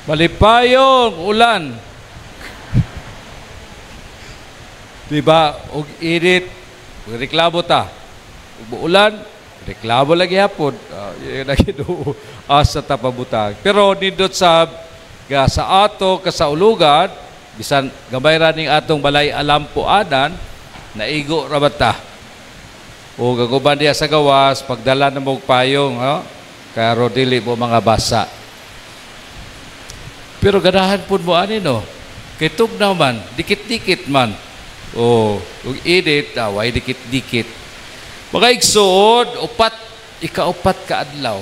Malipayong ulan. Diba? Ug init, reklamo ta. Ug ulan, reklamo lagi hapon. Naginuo asa ta pabutang. Pero nindot sa ato kasaulugan, bisan gamay ra ning atong balay alampuanan, naigo ra ta. O gaguban diya sa gawas, pagdala na mong payong, karo dili mo mga basa. Pero ganahan po mo ani no, kay tugnaw man, dikit-dikit man. O, yung init, away dikit-dikit. Mga igsoon, ika-upat ka adlaw.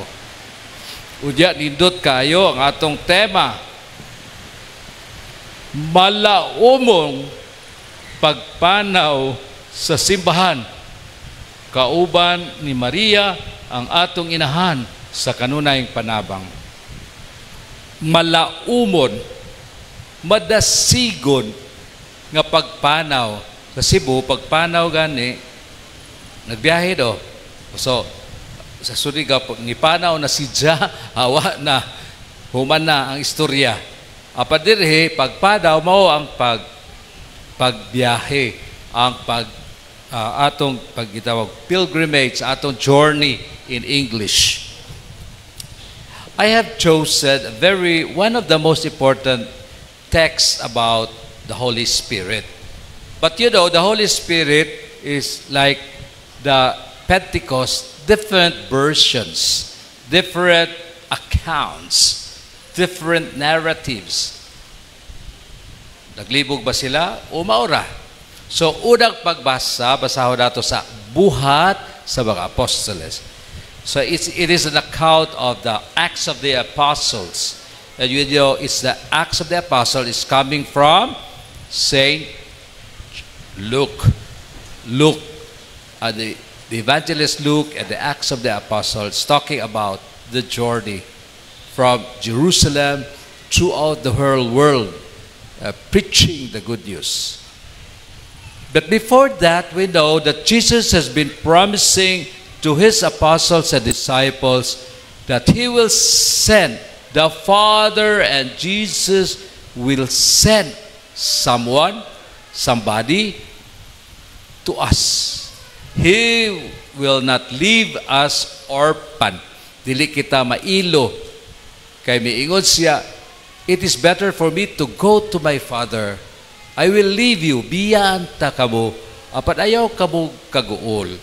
Unya, nindot kayo ang atong tema. Malaumong pagpanaw sa simbahan. Kauban ni Maria ang atong inahan sa kanunayang panabang. Malaumon, madasigon nga pagpanaw. Sa Cebu, pagpanaw gani, nagbiyahe do. So, sa Suriga, ngipanaw na si Jah, hawa na, human na ang istorya. Apadirhe, pagpanaw mo ang pagbiyahe, ang atong pagitawag pilgrimage, atong journey in English. I have chosen one of the most important texts about the Holy Spirit. But you know, the Holy Spirit is like the Pentecost, different versions, different accounts, different narratives. Naglibog ba sila? O maura. So, unang pagbasa, basaho nato sa buhat sa mga apostoles. So, it is an account of the Acts of the Apostles. And you know, it's the Acts of the Apostles is coming from Saint Luke. Luke, the evangelist Luke and the Acts of the Apostles talking about the journey from Jerusalem throughout the whole world, preaching the good news. But before that, we know that Jesus has been promising to his apostles and disciples that he will send the Father, and Jesus will send somebody to us. He will not leave us orphan. Dili kita mailo. Kay miingon siya, it is better for me to go to my Father. I will leave you. Biyaan ta kamo. Apat ayaw kamo kaguol.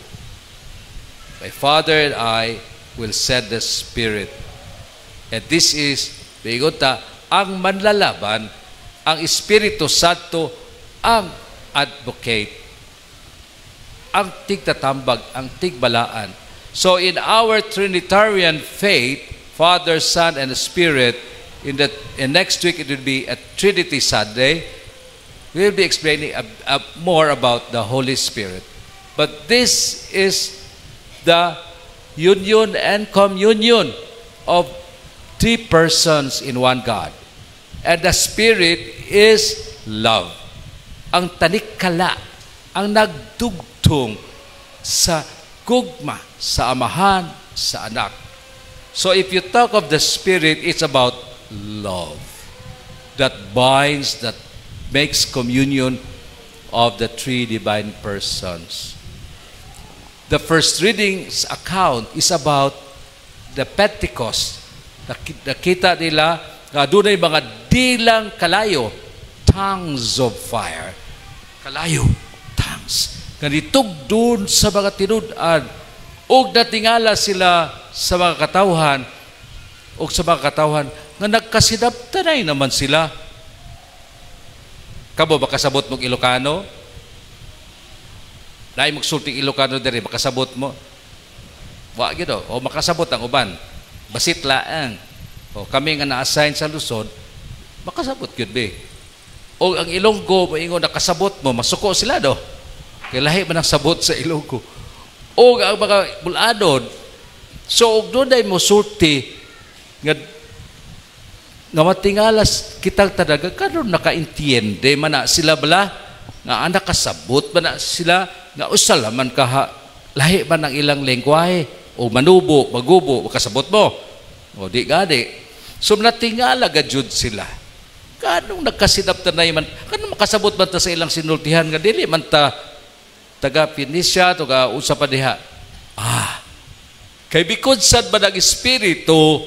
My Father and I will send the Spirit. And this is, miingon ta, ang manlalaban, ang Espiritu Santo, ang advocate, ang tigtatambag, ang tigbalaan. So in our Trinitarian faith, Father, Son, and Spirit, in next week it will be a Trinity Sunday, we will be explaining more about the Holy Spirit. But this is the union and communion of three persons in one God. And the Spirit is love. Ang tanikala, ang nagdugtong sa gugma, sa amahan, sa anak. So if you talk of the Spirit, it's about love that binds, that makes communion of the three divine persons. The first reading's account is about the Pentecost. Nakita nila nga dunay mga dilang kalayo, tongues of fire. Kalayo, tongues. Ganitog dun sa mga tinud-an. Og natingala sila sa mga katawhan, o sa mga katawhan, nga nagkasidabtanay naman sila. Kamo, makasabot mong Ilocano? Dahil magsulting Ilocano diri, makasabot mo? Wa gito, o makasabot ang uban. Basit laang. O kami nga na-assign sa Luzon, makasabot yun be. O ang Ilonggo, maingon nakasabot mo, masuko sila do. Kaya lahi man ang sabot sa Ilonggo. O ang mga Buladon, so doon ay mo sulti, nga matingalas kitang tadaga, karon nakaintiende man na sila bala, nga anak kasabot man na sila, nga usalaman ka lahi man ang ilang lengguwahe, o manubo, magubo, makasabot mo. O di gadi. So natingala gajud sila. Kanong nagkasinabtanay man, kanong makasabot man ta sa ilang sinultihan nga dili man ta taga Pinisya taga usa pa diha. Kay bikod sad ba nag espiritu,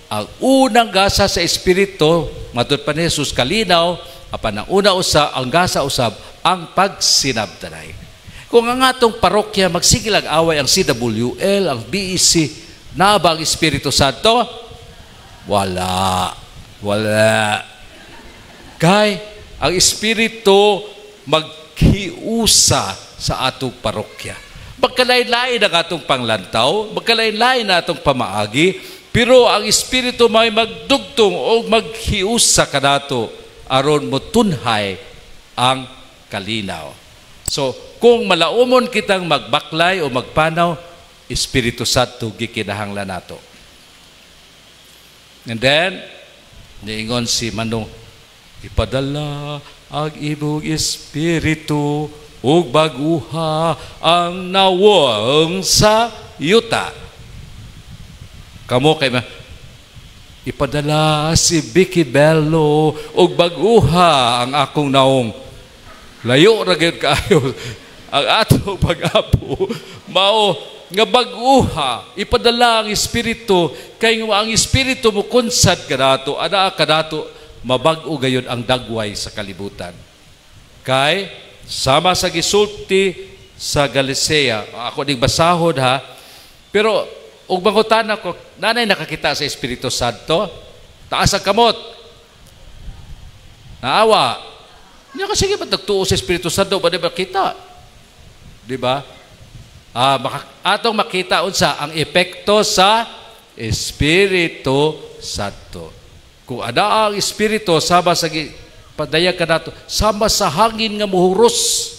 ang unang gasa sa espiritu matud pa ni Jesus kalinaw, apan ang una usa ang gasa usab ang pagsinabtanay. Kung ang atong parokya magsigilag away ang CWL, ang BEC, na ba ang Espiritu Santo? Wala. Kay ang Espiritu maghiusa sa atong parokya. Magkalain-lain ang atong panglantaw, magkalain-lain na atong pamaagi, pero ang Espiritu may magdugtong o maghiusa kanato aron mo tunhay ang kalinaw. So, kung malaumon kitang magbaklay o magpanaw, Espiritu Santo gikinahanglan nato. And then, niingon si Manong, ipadala ang imong Espiritu ug baguha ang nawong sa yuta. Kamo kay ipadala si Vicky Bello ug baguha ang akong naong. Layo ra gyud kaayo ang atong pag-apo mao nga baguha, ipadala ang Espiritu kay ang Espiritu mo konsad kanato, ana kanato mabag-o gayon ang dagway sa kalibutan. Kay sama sa gisulti sa Galatia, ako ning basahod ha, pero ug bangutan ako, nanay nakakita sa Espiritu Santo, taas ang kamot, naawa. Niya kasi ba nagtuo sa Espiritu Santo ba di makita? Di ba? Atong makita unsa ang epekto sa Espiritu Santo. Kung ada ang Espiritu sama sa padayag kanato, sama sa hangin nga muhuros,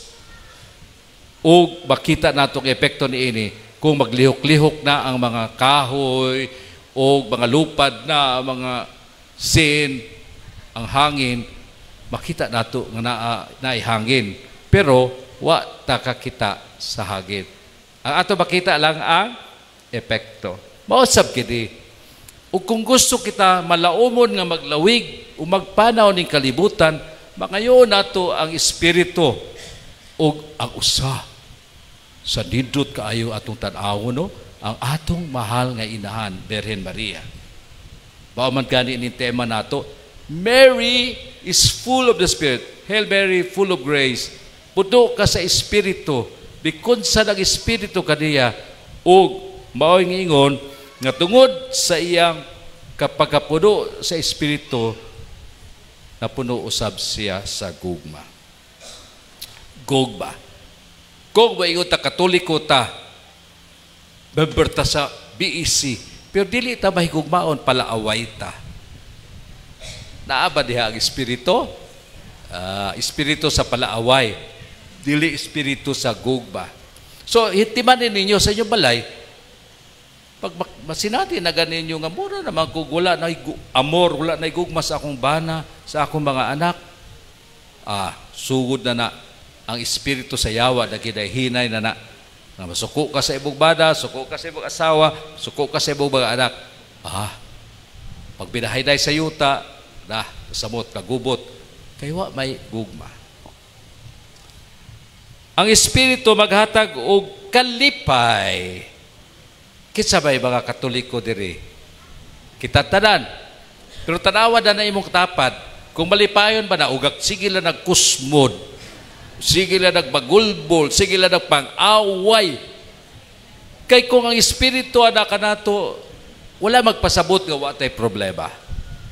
o makita natong epekto niini kung maglihok-lihok na ang mga kahoy o mga lupad na mga sin, ang hangin, makita nato nga naihangin. Pero wa ta kakita sa hangin. Ang ato makita lang ang epekto. Mausab kini. Ug kung gusto kita malaumon nga maglawig o magpanaw ning kalibutan, mangayo nato ang Espiritu ug ang usa sa nindot kaayo atong tan-aw no, ang atong mahal nga inahan, Birhen Maria. Bao man gani ni tema nato, Mary is full of the Spirit. Hail Mary, full of grace. Puno ka sa Espiritu. Bikod sa nag-Espiritu kaniya, o mao'y ngingon, nga tungod sa iyang kapagapuno sa Espiritu, napuno usab siya sa gugma. Gugma. Gugma ingon ta, Katoliko ta, member ta sa BEC, pero dili ta mahigugmaon, palaaway ta. Naaba diha ang Espiritu? Espiritu sa palaaway, dili Espiritu sa gugma. So, hitimanin ninyo sa inyong balay, pag masinati na ganinyo nga mura naman kung wala na amor, wala na gugma sa akong bana, sa akong mga anak, sugod na ang Espiritu sa yawa na kinaihinay na masuko ka sa ibong bana, suko ka sa ibong asawa, suko ka sa ibong mga anak. Pag binahayday sa yuta, samot, kagubot, kaywa may gugma. Ang Espiritu maghatag og kalipay. Kitsa ba mga Katoliko diri? Kita tanan. Pero tanawa na imong tapad, kung malipayon ba na, ugak, sige lang nagkusmod, sige lang nagbagulbol, sige lang nagpang-away. Kay kung ang Espiritu anak nato, wala magpasabot nga watay problema.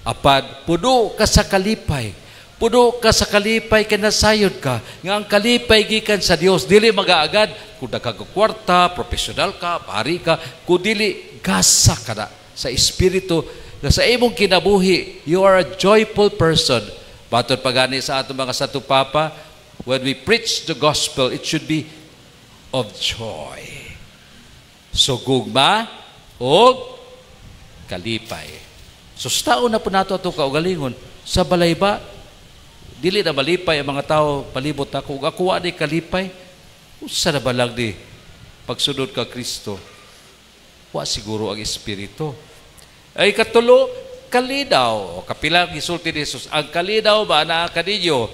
Apad, puno ka sa kalipay. Puno ka sa kalipay, kinasayod ka. Nga ang kalipay gikan sa Dios, dili mag-aagad. Kung nakagkwarta, profesional ka, pari ka, kung dili, gasa ka na sa Espiritu, na sa imong kinabuhi, you are a joyful person. Batod pagani sa atong mga satupapa, when we preach the gospel, it should be of joy. So, gugma o kalipay. So, tao na po nato itong kaugalingon. Sa balay ba, dili na malipay ang mga tao palibot ako. Kung ako wala kalipay, usa na ba lang di pagsunod ka Kristo? Wa siguro ang Espiritu. Ay katulo, kalinaw, o kapila gisulti ni Jesus, ang kalinaw ba na kaninyo,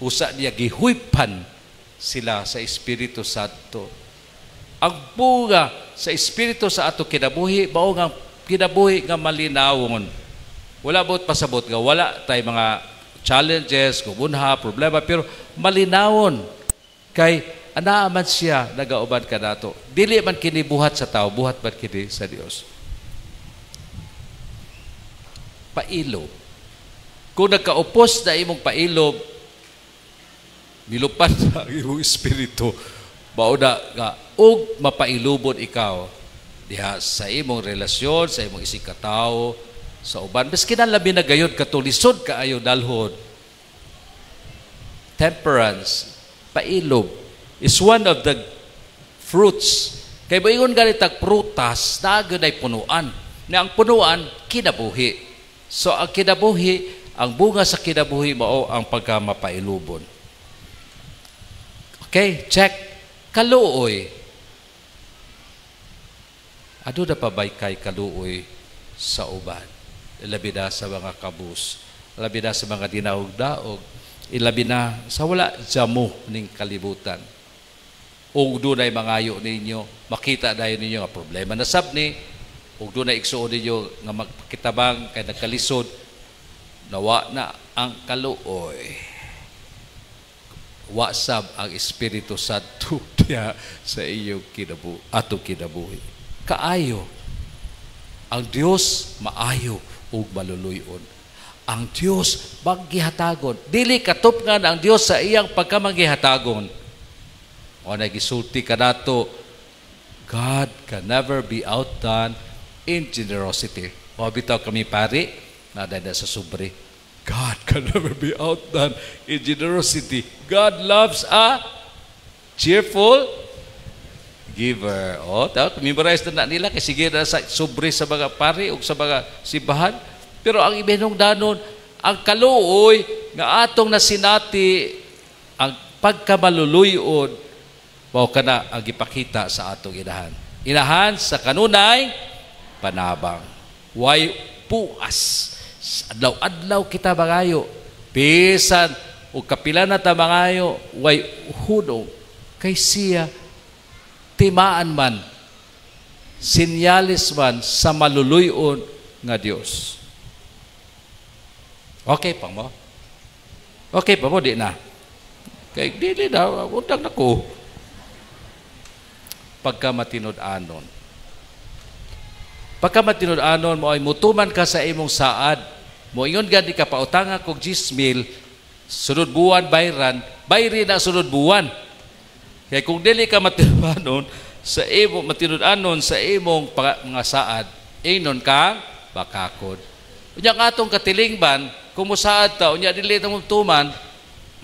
usa niya gihuypan sila sa Espiritu Santo. Ang bunga sa Espiritu sa ato kinabuhi, mao nga kinabuhi nga malinawon. Wala bot pasabot nga, wala tay mga challenges, kumunha, problema, pero malinawon. Kay anaaman siya nagauban ka nato. Dili man kini buhat sa tao, buhat man kini sa Dios. Pailob. Kung nagkaupos na imong pailob, milupad na ang imong espiritu, mauna nga, ug mapailubon ikaw diha sa imong relasyon, sa imong isig katao, sa uban. Mas kinalabi na gayon, katulisod ka ayo dalhon. Temperance, pailob, is one of the fruits. Kaya ba ingon ganitag prutas, naagad ay punuan. Na ang punuan, kinabuhi. So, ang kinabuhi, ang bunga sa kinabuhi mao ang pagkamapailubon. Okay, check. Kaluoy. Ano na pa ba'y kay kaluoy sa uban? Ilabi na sa mga kabus. Ilabi na sa mga dinaog-daog. Ilabi na sa wala jamo ning kalibutan. O doon ay mangayo ninyo, makita dahil ninyo nga problema na sabni, ug doon na igsuon ninyo nga magkitabang kay nagkalisod, nawa na ang kaluoy. Wasab ang Espiritu Santo diya sa iyong atong kinabuhi. Kaayo. Ang Dios maayo ug maluluyon. Ang Dios maghihatagon. Dili katupngan ang Dios sa iyang pagkamanghihatagon. O nagisulti ka nato, God can never be outdone in generosity. O bitaw kami pari, nadada sa sobre. God can never be outdone in generosity. God loves a cheerful giver. O, memorize na nila kasi sige na sa sobre sa mga pari o sa mga simbahan. Pero ang ibinungdanon, ang kaluoy nga atong nasinati, ang pagkamaluluyon, mao kana ang ipakita sa atong inahan. Inahan sa kanunay panabang. Way puas. Adlaw-adlaw kita mangayo. Bisan o kapila na ta mangayo, way hunong kay siya timaan man, sinyalis man sa maluluyon nga Dios. Okay pa mo? Okay pa mo, di na. Kay dili na, utang na ko. Pagka matinud-anon. Pagka matinud-anon mo ay mutuman ka sa imong saad. Mo ingon gani ka pautanga kog 10,000, sunod buwan bayran, bayri na sunod buwan. Kaya kung dili ka matinud-anon sa imong matinud-anon sa imong mga saad, inon ka bakakod. Unya nga atong katilingban, kung musaad ta, unya dili ta mutuman,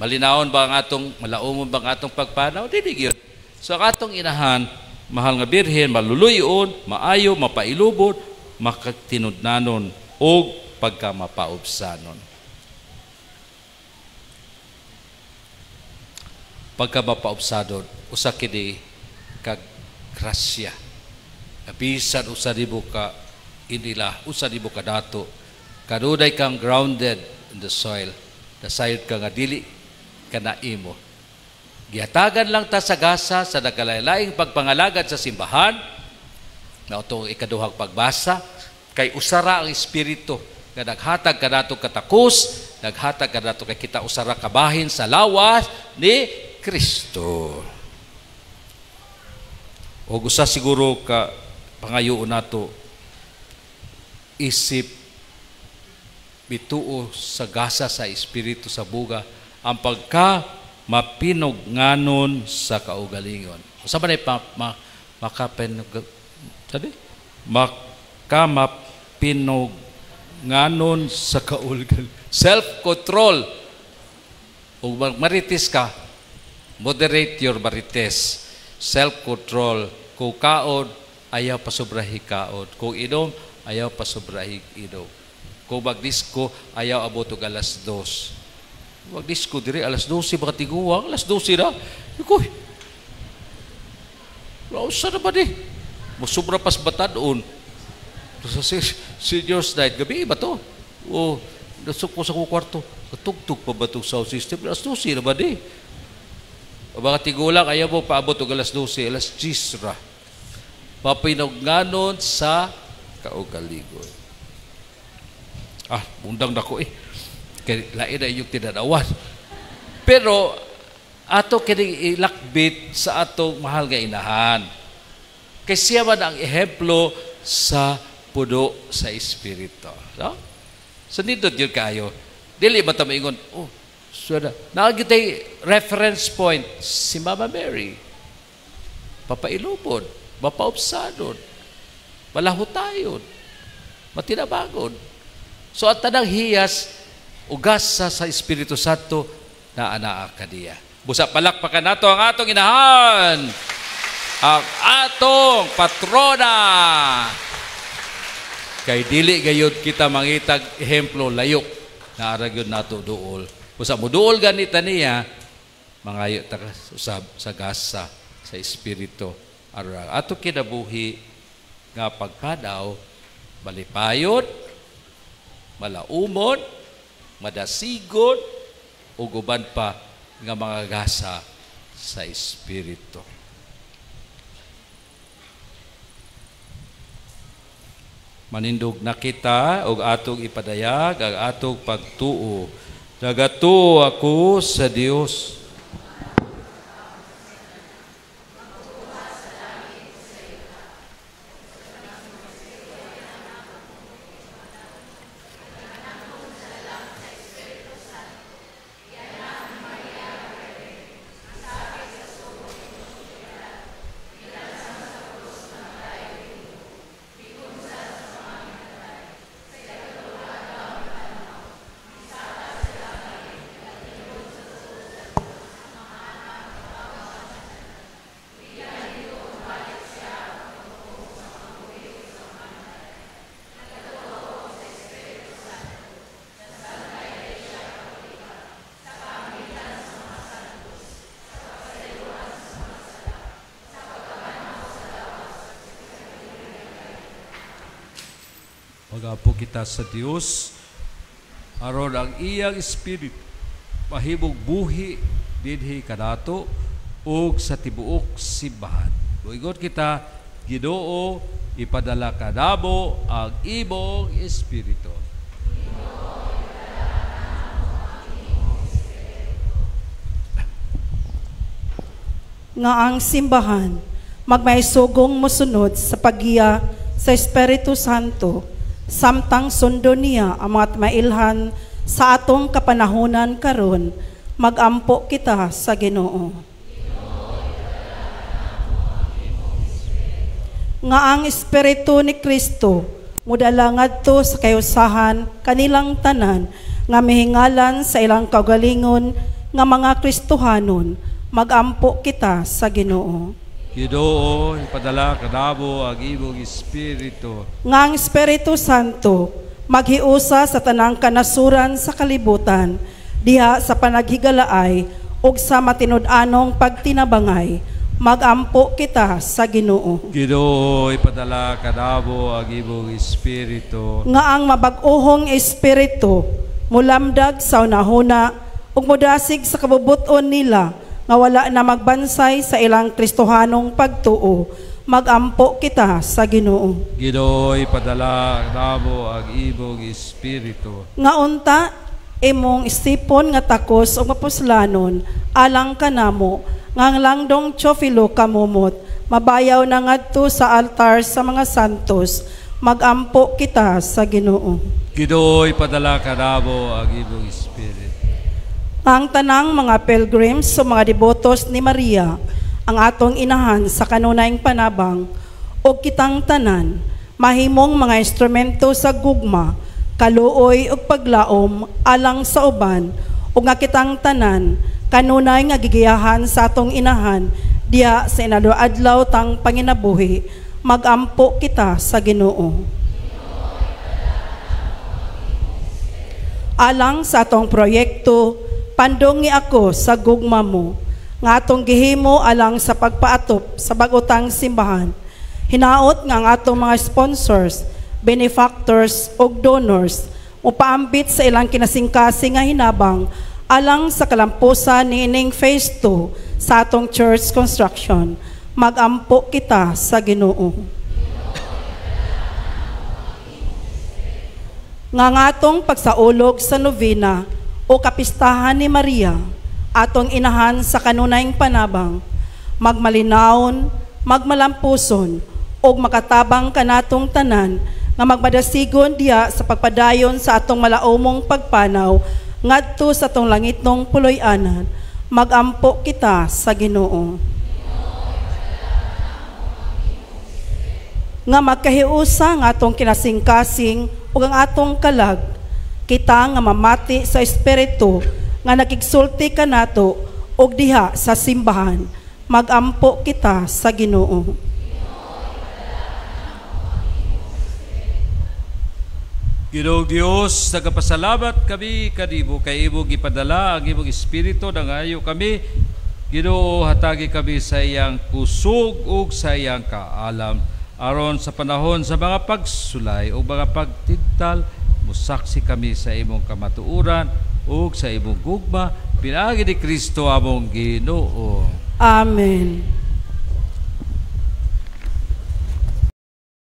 malinawon ba ang atong, malaumon ba ang atong pagpanaw? Dili gyud. So ang atong inahan, mahal nga birhen, maluluyon, maayo, mapailubod, makatinudnanon, o pagka mapaubsanon. Pagka mapaubsanon, usa kini kag grasya. Bisan usa nimo ka inila, usa nimo ka dato, kanunay kang grounded in the soil, nasayod ka nga dili ka naimo. Gihatagan lang ta sa gasa sa nagkalain-laing pagpangalagad sa simbahan, na itong ikaduhang pagbasa, kay usara ang Espiritu nga naghatag ka nato katakos, naghatag ka nato kay kita usara kabahin sa lawas ni Kristo. O gusa siguro ka pangayoon nato, isip bituo sa gasa sa Espiritu sa buga, ang pagka mapinugnganon sa kaugalingon. Usa ba makamapinugnanon sa kaugalingon. Self-control. Kung marites ka, moderate your marites. Self-control. Kung kaon, ayaw pasubrahi kaon. Kung inom, ayaw pasubrahi inom. Kung magdisko, ayaw abot og alas 2. Magdisko dire alas 12 baka tiguwang, alas 12 na. Ikoy. Lausa na ba di? Musubra pas batadon. Sa seniors night, gabi ba to? O, nasok ko sa kwarto. Katugtog pa ba itong sound system? Alas 12 na ba di? O mga tigulang, ayaw mo paabot o alas 12, alas 10 ra. Papinugganon sa kaugalingon. Bundang na ko Kaya lain na inyong tinanawan. Pero, ato kining ilakbit sa atong mahal nga inahan. Kaya siya man ang ehemplo sa puno sa Espiritu. No? So, nindot yun kayo. Dili ba ito maingon, so na. Nakagitay reference point, si Mama Mary. Papailupod, mapaupsadod, malahutayon, matinabagon. So, at tanang hiyas, ugasa sa Espiritu Santo na anaa kaniya. Busa palakpakan nato ang atong inahan, ang atong patrona. Kay dili gayud kita mangitag ehemplo layok na aragyod nato duol. Busa mo duol ganita niya, mangayo ta usab sa gasa sa Espiritu. Aron ato kinabuhi nga pagpadaw, malipayod, malaumon, madasigon, o guban pa nga mga gasa sa Espiritu. Manindog na kita og atong ipadayag ang atong pagtuo. Nagatuo ako sa Dios. Magapo kita sa Dios aron ang iyang Espiritu mahimong buhi dinhi kanato ug sa tibuok simbahan. Luingon kita, Ginoo, ipadala kanamo ang imong Espiritu. Nga ang simbahan magmaisugong mosunod sa pagiya sa Espiritu Santo, samtang sundo niya ang mga mailhan sa atong kapanahunan karon, magampo kita sa Ginoo. Nga ang Espiritu ni Kristo mudala ngadto sa kayusahan kanilang tanan nga mihingalan sa ilang kaugalingon nga mga Kristohanon, magampo kita sa Ginoo. Ginoo, ipadala kanamo ang imong Espiritu. Nga ang Espiritu Santo maghiusa sa tanang kanasuran sa kalibutan, diha sa panaghigalaay ug sa matinud-anong pagtinabangay, magampo kita sa Ginoo. Ginoo, ipadala kanamo ang imong Espiritu. Nga ang mabag-ohong Espiritu mulamdag sa unahuna ug mudasig sa kabubuton nila nga wala na magbansay sa ilang Kristohanong pagtuo, magampo kita sa Ginoo. Ginoo, ipadala namo ang imong Espiritu. Nga unta imong istipon nga takos ug mapuslanon alang kanamo nga ang langdong Teofilo kamumot mabayaw na ngadto sa altar sa mga santos, magampo kita sa Ginoo. Ginoo, ipadala kanamo ang imong Espiritu. Ang tanang mga pilgrims sa mga debotos ni Maria, ang atong inahan sa kanunayng panabang, o kitang tanan, mahimong mga instrumento sa gugma, kaluoy ug paglaom, alang sa uban, o nga kitang tanan, kanunay nga gigiyahan sa atong inahan, diya sa inadlaw tang panginabuhi, magampo kita sa Ginoo. Alang sa atong proyekto, pandongi ako sa gugma mo, nga atong gihimo alang sa pagpaatop sa bagotang simbahan. Hinaot nga ang atong mga sponsors, benefactors ug donors upaambit sa ilang kinasingkasing nga hinabang alang sa kalampusan niining phase 2 sa atong church construction. Magampo kita sa Ginoo. Nga ngatong pagsaulog sa novena o kapistahan ni Maria, atong inahan sa kanunayng panabang, magmalinawon, magmalampuson, o makatabang kanatong tanan, nga magmadasigon diya sa pagpadayon sa atong malaumong pagpanaw, ngadto sa atong langitnong puloy-anan, magampo kita sa Ginoo. Nga magkahiusa nga atong kinasingkasing ug ang atong kalag, kita nga mamati sa espiritu nga nakigsulti kanato og diha sa simbahan, magampo kita sa Ginoo. Ginoong Dios, nagapasalamat kami kanimo kay imo gipadala ang imong espiritu nangayo kami. Ginoo, hatagi kami sa iyang kusog ug sa iyang kaalam aron sa panahon sa mga pagsulay o mga pagtintal, musaksi kami sa imong kamatuoran ug sa imong gugma, pinaagi ni Kristo among Ginoo. Amen.